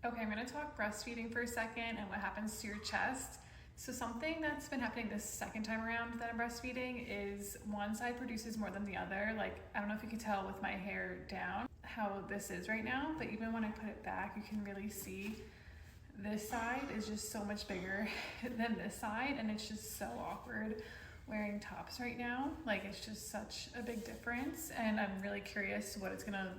Okay, I'm gonna talk breastfeeding for a second and what happens to your chest. So something that's been happening this second time around that I'm breastfeeding is one side produces more than the other. Like, I don't know if you can tell with my hair down how this is right now, but even when I put it back, you can really see this side is just so much bigger than this side, and it's just so awkward wearing tops right now. Like, it's just such a big difference, and I'm really curious what's gonna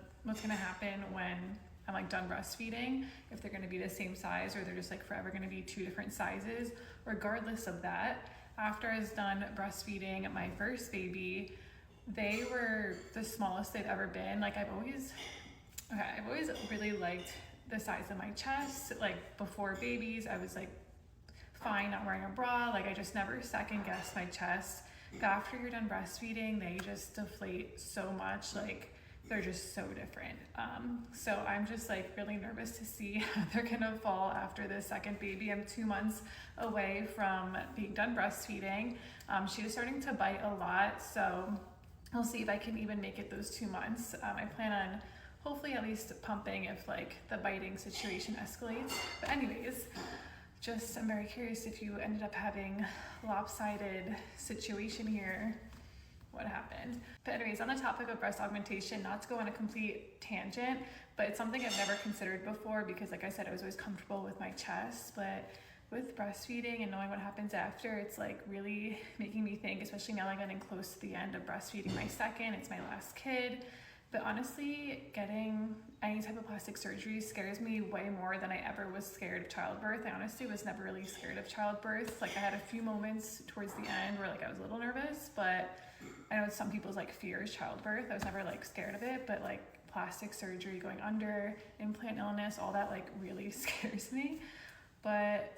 happen when I'm like done breastfeeding, if they're gonna be the same size or they're just like forever gonna be two different sizes. Regardless of that, after I was done breastfeeding my first baby, they were the smallest they've ever been. Like, I've always really liked the size of my chest. Like, before babies, I was like fine not wearing a bra. Like, I just never second guessed my chest. But after you're done breastfeeding, they just deflate so much. Like, they're just so different. So I'm just like really nervous to see how they're gonna fall after this second baby. I'm 2 months away from being done breastfeeding. She was starting to bite a lot, so I'll see if I can even make it those 2 months. I plan on hopefully at least pumping if like the biting situation escalates. But anyways, just I'm very curious if you ended up having lopsided situation here, what happened. But anyways, on the topic of breast augmentation, not to go on a complete tangent, but it's something I've never considered before because like I said, I was always comfortable with my chest, but with breastfeeding and knowing what happens after, it's like really making me think, especially now that I'm getting close to the end of breastfeeding my second, it's my last kid. But honestly, getting any type of plastic surgery scares me way more than I ever was scared of childbirth. I honestly was never really scared of childbirth. Like, I had a few moments towards the end where like I was a little nervous, but I know some people's like fear is childbirth. I was never like scared of it, but like plastic surgery, going under, implant illness, all that like really scares me. But